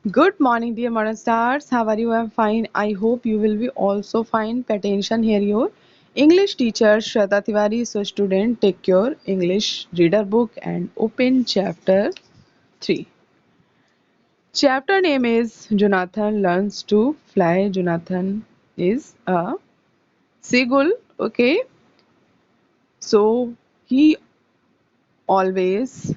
Good morning, dear modern stars. How are you? I'm fine. I hope you will be also fine. Pay attention here. Your English teacher Shweta Tiwari. So, student, take your English reader book and open chapter 3. Chapter name is Jonathan Learns to Fly. Jonathan is a seagull. Okay, so he always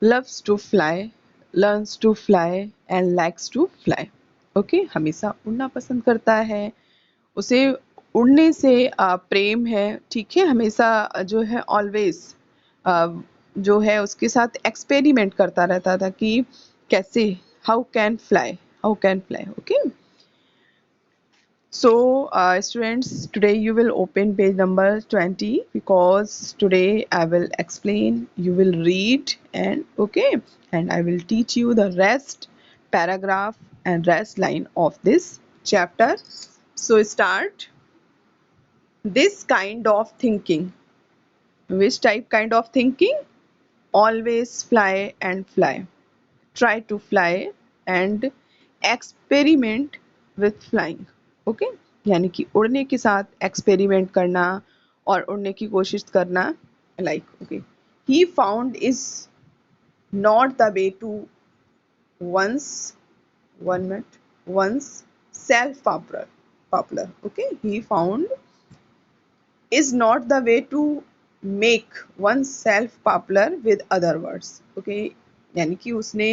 loves to fly, learns to fly and likes to fly. Okay हमेशा उड़ना पसंद करता है, उसे उड़ने से प्रेम है, ठीक है। हमेशा जो है ऑलवेज जो है उसके साथ एक्सपेरिमेंट करता रहता था कि कैसे how can fly okay. So, students, today you will open page number 20 because today I will explain, you will read, and okay, and I will teach you the rest paragraph and rest line of this chapter. So, start this kind of thinking. Which type kind of thinking? Always fly and fly. Try to fly and experiment with flying. Okay यानी कि उड़ने के साथ experiment करना और उड़ने की कोशिश करना like okay. He found is not the way to one's one minute one's self popular okay. He found is not the way to make oneself popular with other words okay यानी कि उसने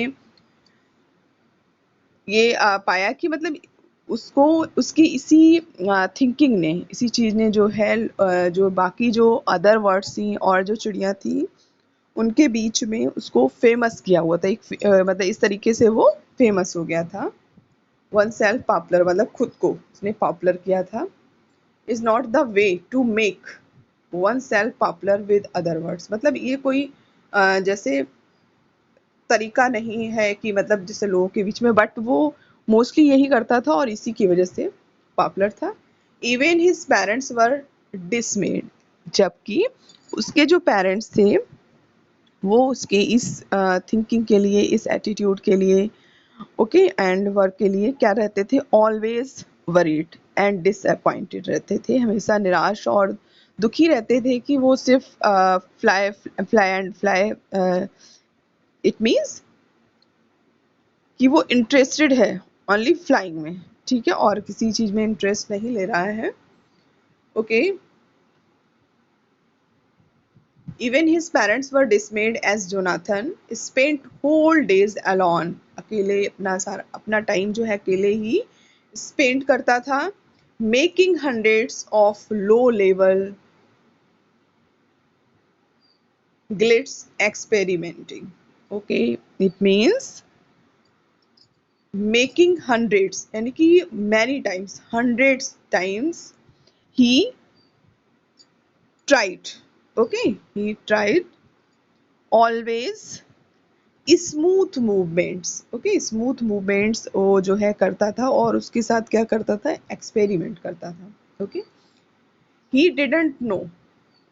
ये पाया कि मतलब उसको उसकी इसी थिंकिंग ने इसी चीज़ ने जो है जो बाकी जो अदर वर्ड्स थी और जो चिड़िया थी उनके बीच में उसको फेमस किया हुआ था। एक मतलब इस तरीके से वो फेमस हो गया था। वन सेल्फ पॉपुलर मतलब खुद को उसने पॉपुलर किया था। Is not the way to make one self popular with other words मतलब ये कोई जैसे तरीका नहीं है कि मतलब जैसे लोगों के बीच में, बट वो मोस्टली यही करता था और इसी की वजह से पॉपुलर था। इवन हिज पेरेंट्स वर डिसमेड जबकि उसके जो पेरेंट्स थे वो उसके इस थिंकिंग के लिए, इस एटीट्यूड के लिए ओके एंड वर्क के लिए क्या रहते थे? ऑलवेज वरीड एंड डिसअपॉइंटेड रहते थे, हमेशा निराश और दुखी रहते थे कि वो सिर्फ fly fly and fly it means कि वो इंटरेस्टेड है ओनली फ्लाइंग में, ठीक है, और किसी चीज में इंटरेस्ट नहीं ले रहा है okay. Even his parents were dismayed as Jonathan spent whole days alone अकेले अपना टाइम जो है अकेले ही स्पेंड करता था। Making hundreds of low level Glitz experimenting okay. It means making hundreds यानी कि many times, hundreds times he tried okay he tried always smooth movements okay. Smooth movements वो जो है करता था और उसके साथ क्या करता था? एक्सपेरिमेंट करता था okay. He didn't know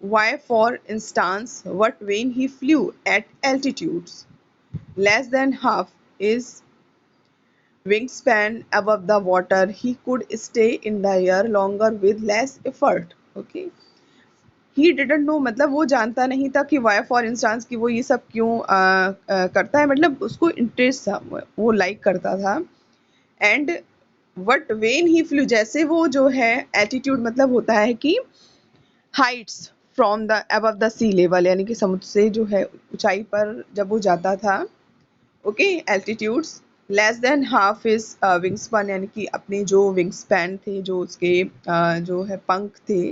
why for instance what when he flew at altitudes less than half his wingspan above the water he could stay in the air longer with less effort okay। He didn't know मतलब वो जानता नहीं था कि Y for instance कि वो ये सब क्यों करता है, मतलब उसको इंटरेस्ट था, वो लाइक करता था। And what when he flew जैसे वो जो है एटीट्यूड मतलब होता है कि heights from the above the sea level यानी कि समुद्र से जो है ऊंचाई पर जब वो जाता था okay altitudes less than half is wing span यानी कि अपने जो विंग स्पैन थे जो उसके जो है पंख थे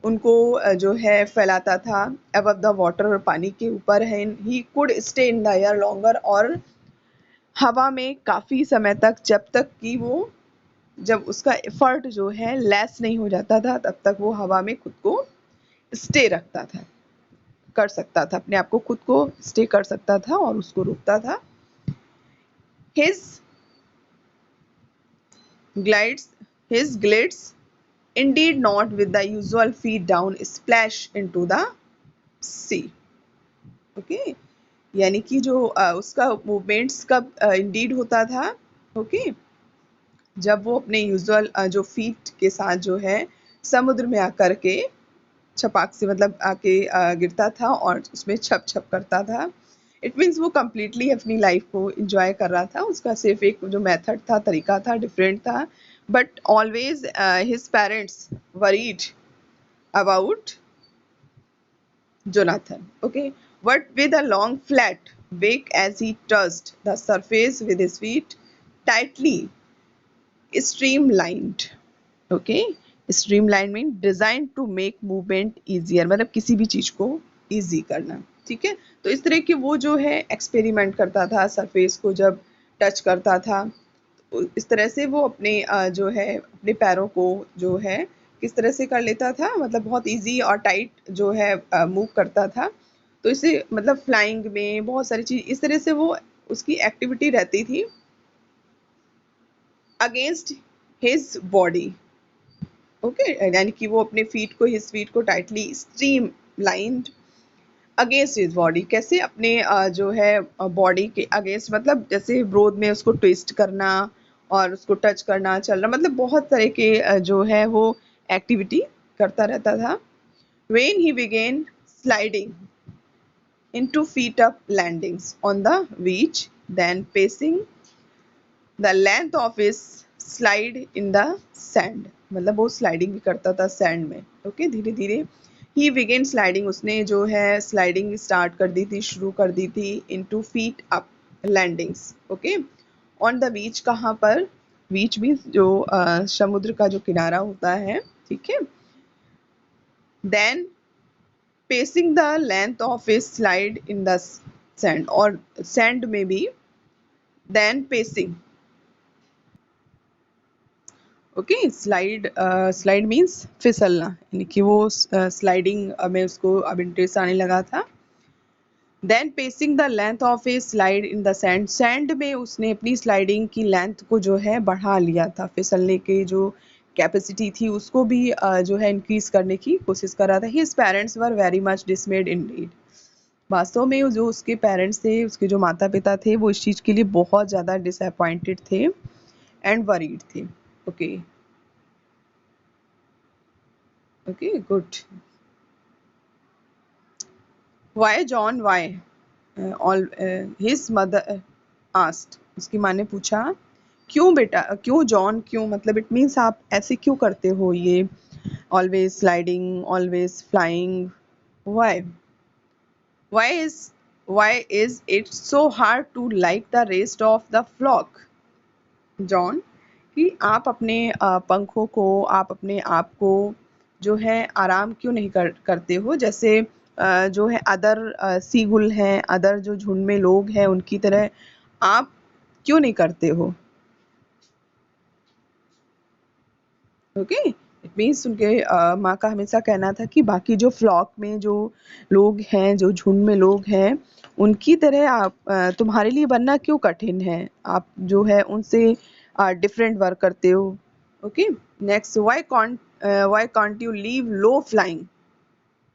उनको जो है फैलाता था अबव द वाटर और पानी के ऊपर है। He could stay in the air longer और हवा में काफ़ी समय तक जब तक कि वो जब उसका एफर्ट जो है लेस नहीं हो जाता था तब तक वो हवा में खुद को स्टे रखता था, कर सकता था, अपने आप को खुद को स्टे कर सकता था और उसको रोकता था। His glides his glides indeed not with the usual feet down splash into the sea okay। यानी कि जो उसका मूवमेंट्स कब इंडीड होता था, ओके, जब वो अपने यूजुअल जो फीट के साथ जो है समुद्र में आकर के छपाक से मतलब आके गिरता था और उसमें छप छप करता था। इट मीन्स वो कम्प्लीटली अपनी लाइफ को इंजॉय कर रहा था। उसका सिर्फ एक जो मेथड था, तरीका था, डिफरेंट था, but always his parents worried about Jonathan. Okay, but with a long flat beak as he touched the surface with his feet, tightly streamlined. Okay, streamlined mean designed to make movement easier, मतलब किसी भी चीज को easy करना, ठीक है। तो इस तरह के वो जो है एक्सपेरिमेंट करता था, सरफेस को जब टच करता था तो इस तरह से वो अपने जो है अपने पैरों को जो है किस तरह से कर लेता था, मतलब बहुत इजी और टाइट जो है मूव करता था। तो इसे मतलब फ्लाइंग में बहुत सारी चीज इस तरह से वो उसकी एक्टिविटी रहती थी अगेंस्ट हिज बॉडी। ओके, यानी कि वो अपने फीट को हिज फीट को tightly stream lined against his body. कैसे? अपने जो है बॉडी के अगेंस्ट, मतलब जैसे ब्रोद में उसको ट्विस्ट करना और उसको टच करना, चलना, मतलब बहुत तरह के जो है वो एक्टिविटी करता रहता था। When he began sliding into feet up landings on the beach, then pacing the length of his slide in the sand, मतलब वो स्लाइडिंग भी करता था सैंड में। ओके, धीरे धीरे ही बिगेन स्लाइडिंग, उसने जो है स्लाइडिंग स्टार्ट कर दी थी, शुरू कर दी थी, into feet up landings. Okay, on the beach, कहाँ पर? बीच भी जो समुद्र का जो किनारा होता है, ठीक है। Then pacing the length of a slide in the sand, और सैंड में भी then pacing. Okay, slide means फिसलना, यानी कि वो स्लाइडिंग में उसको अब इंटरेस्ट आने लगा था। Then pacing the length of a slide in the sand, sand में उसने अपनी स्लाइडिंग की लेंथ को जो है बढ़ा लिया था, फिसलने की जो कैपेसिटी थी उसको भी जो है इंक्रीज करने की कोशिश कर रहा था। His parents were very much डिसमेड indeed, वास्तव में जो उसके पेरेंट्स थे, उसके जो माता पिता थे, वो इस चीज़ के लिए बहुत ज़्यादा डिसअपॉइंटेड थे एंड वरीड थे। Okay, okay, good. Why John why, all his mother asked, उसकी माँ ने पूछा, क्यों बेटा, क्यों जॉन, क्यों, मतलब इट मीन्स आप ऐसे क्यों करते हो ये, always sliding, always flying, why, why is why is it so hard to like the rest of the flock John, कि आप अपने पंखों को, आप अपने आप को जो है आराम क्यों नहीं करते हो, जैसे जो है अदर सीगुल हैं, अदर जो झुंड में लोग हैं उनकी तरह आप क्यों नहीं करते हो। ओके, इट मीन्स उनके माँ का हमेशा कहना था कि बाकी जो फ्लॉक में जो लोग हैं, जो झुंड में लोग हैं, उनकी तरह आप तुम्हारे लिए बनना क्यों कठिन है, आप जो है उनसे डिफरेंट वर्क करते हो। Okay, next, why can't you leave low flying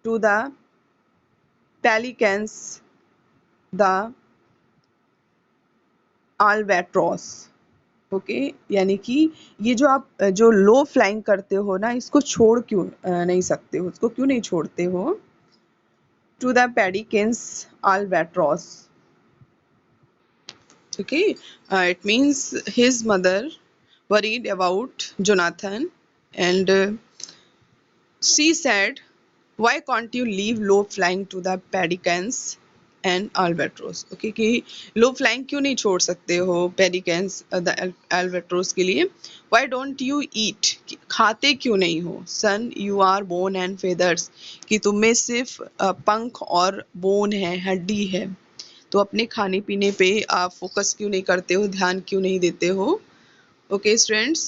to the pelicans the albatross। ओके, यानी कि ये जो आप जो लो फ्लाइंग करते हो ना, इसको छोड़ क्यों नहीं सकते हो, इसको क्यों नहीं छोड़ते हो। To the pelicans albatross। Okay, it means his mother worried about Jonathan, and she said, "Why can't you leave low flying to the pelicans and albatross?" Okay, कि low flying क्यों नहीं छोड़ सकते हो pelicans the albatross के लिए। Why don't you eat? खाते क्यों नहीं हो? Son, you are bone and feathers, कि तुम में सिर्फ पंख और बोन है, हड्डी है, तो अपने खाने पीने पे आप फोकस क्यों नहीं करते हो, ध्यान क्यों नहीं देते हो। Okay students,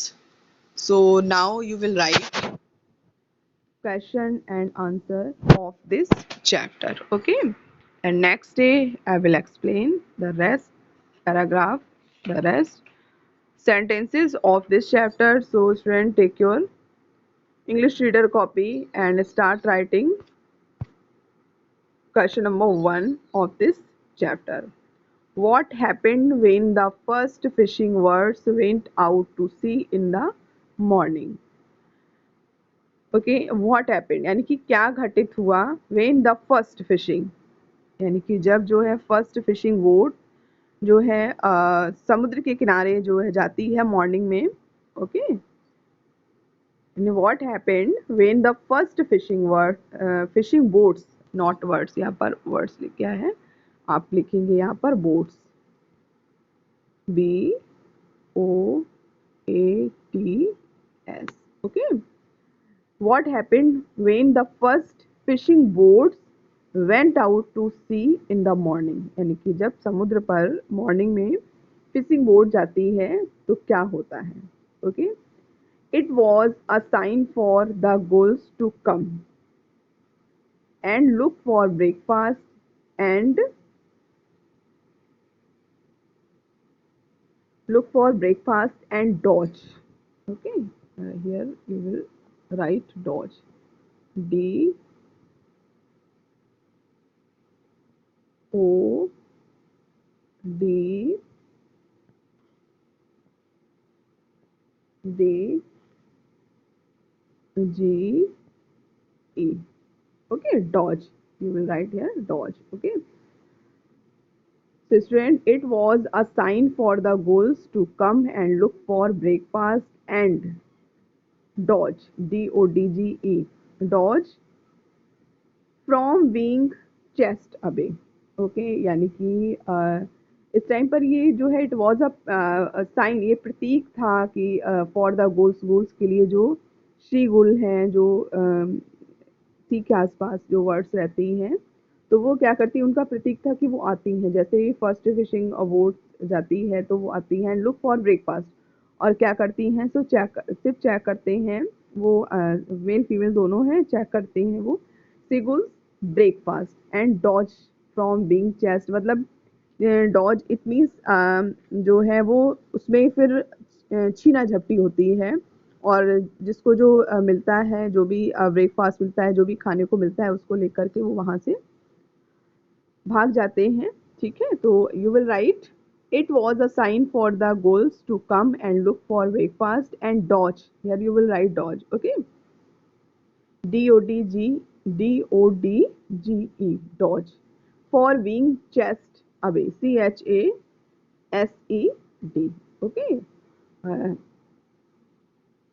so now you will write question and answer of this chapter. Okay, and next day I will explain the rest paragraph, the rest sentences of this chapter. So student, take your English reader copy and start writing question number 1 of this chapter. What happened when the first fishing birds went out to sea in the morning? Okay, what happened यानी कि क्या घटित हुआ when the first fishing यानी कि जब जो है फर्स्ट फिशिंग बोट जो है समुद्र के किनारे जो है जाती है मॉर्निंग में. Okay, what happened when the first fishing boats, not words, यहाँ पर words लिखा है, आप लिखेंगे यहाँ पर boats, BOATS. Okay, what happened when the first fishing boats went out to sea in the morning, यानी कि जब समुद्र पर मॉर्निंग में फिशिंग बोट जाती है तो क्या होता है. Okay, it was a sign for the gulls to come and look for breakfast and dodge. Okay, here you will write dodge, DODGE. Okay, dodge, you will write here dodge. Okay, so student, it was a sign for the gulls to come and look for breakfast and dodge, DODGE, dodge from being chased away. Okay, यानी कि इस time पर ये जो है it was a sign, ये प्रतीक था कि फॉर द गोल्स के लिए जो श्री गुल हैं, जो सी के आसपास जो वर्ड्स रहती हैं, तो वो क्या करती हैं, उनका प्रतीक था कि वो आती हैं. जैसे ही फर्स्ट फिशिंग बोट जाती है तो वो आती हैं लुक फॉर ब्रेकफास्ट, और क्या करती हैं, सो सिर्फ चेक करते हैं वो, मेल फीमेल दोनों हैं, चेक करते हैं वो seagulls breakfast and dodge from being chased. मतलब डॉज इट मीन्स जो है वो उसमें फिर छीना झपटी होती है, और जिसको जो मिलता है, जो भी ब्रेकफास्ट मिलता है, जो भी खाने को मिलता है, उसको लेकर के वो वहाँ से भाग जाते हैं. ठीक है, तो you will write it was a sign for the gulls to come and look for breakfast and dodge. Here you will write dodge. Okay, DODGE, dodge, for being chased away, CHASED. Okay,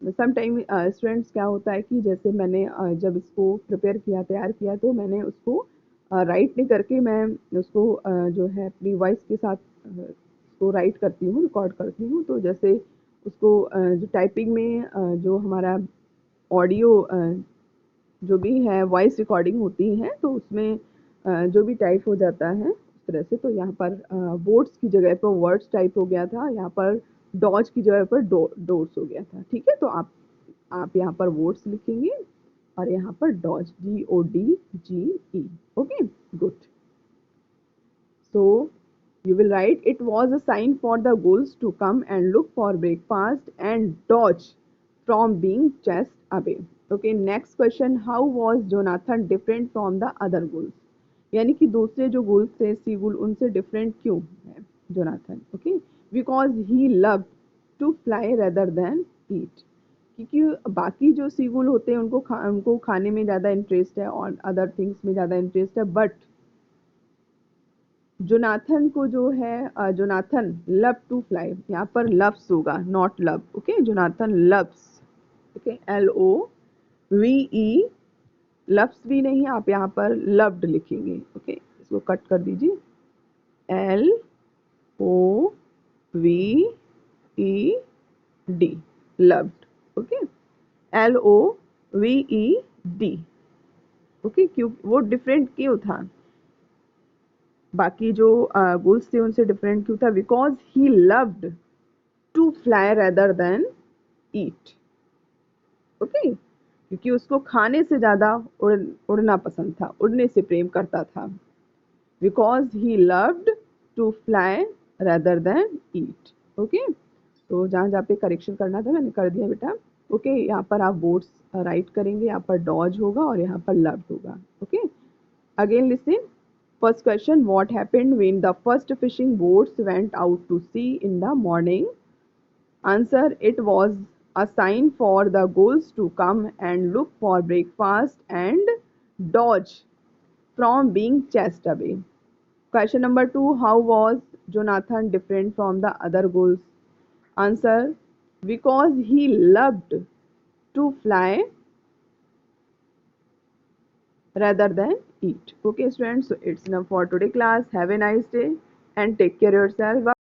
sometime students क्या होता है कि जैसे मैंने जब इसको prepare किया, तैयार किया, तो मैंने उसको राइट नहीं करके मैं उसको जो है अपनी वॉइस के साथ उसको राइट करती हूँ, रिकॉर्ड करती हूँ. तो जैसे उसको जो टाइपिंग में जो हमारा ऑडियो जो भी है वॉइस रिकॉर्डिंग होती है, तो उसमें जो भी टाइप हो जाता है उस तरह से. तो यहाँ पर बोर्ड्स की जगह पर वर्ड्स टाइप हो गया था, यहाँ पर डॉज की जगह पर डोर्स हो गया था. ठीक है, तो आप यहाँ पर वर्ड्स लिखेंगे और यहाँ पर dodge, DODGE. Okay, good. So you will write it was a sign for the gulls to come and look for breakfast and dodge from being chased away. Okay, next question, how was Jonathan different from the other gulls? यानी कि दूसरे जो गुल्स थे, सी गुल, उनसे different क्यों है Jonathan. Okay, because he love to fly rather than eat. क्योंकि बाकी जो सी गुल होते हैं उनको खाने में ज़्यादा इंटरेस्ट है और अदर थिंग्स में ज़्यादा इंटरेस्ट है, बट जोनाथन को जो है, जोनाथन लव टू फ्लाई, यहाँ पर लव्स होगा, not love. Okay, Jonathan loves. Okay, LOVE, loves भी नहीं, आप यहाँ पर लव्ड लिखेंगे. ओके, इसको कट कर दीजिए, LOVED, loved. Okay, LOVED. Okay, क्यों वो डिफरेंट क्यों था, बाकी जो गुल्स थे उनसे डिफरेंट क्यों था, because he loved to fly rather than eat. Okay, क्योंकि उसको खाने से ज़्यादा उड़ना पसंद था, उड़ने से प्रेम करता था. Because he loved to fly rather than eat. Okay, तो जहाँ जहाँ पे करेक्शन करना था मैंने कर दिया बेटा. ओके, यहाँ पर आप बोर्ड्स राइट करेंगे, यहाँ पर डॉज होगा और यहाँ पर लव्ड होगा. Okay, again listen, First question, what happened when the first fishing boats went out to sea in the morning? Answer, it was a sign for the gulls to come and look for breakfast and dodge from being chased away. Question number 2, how was Jonathan different from the other gulls? Answer, because he loved to fly rather than eat. Okay, students, so it's enough for today class. Have a nice day and take care of yourself.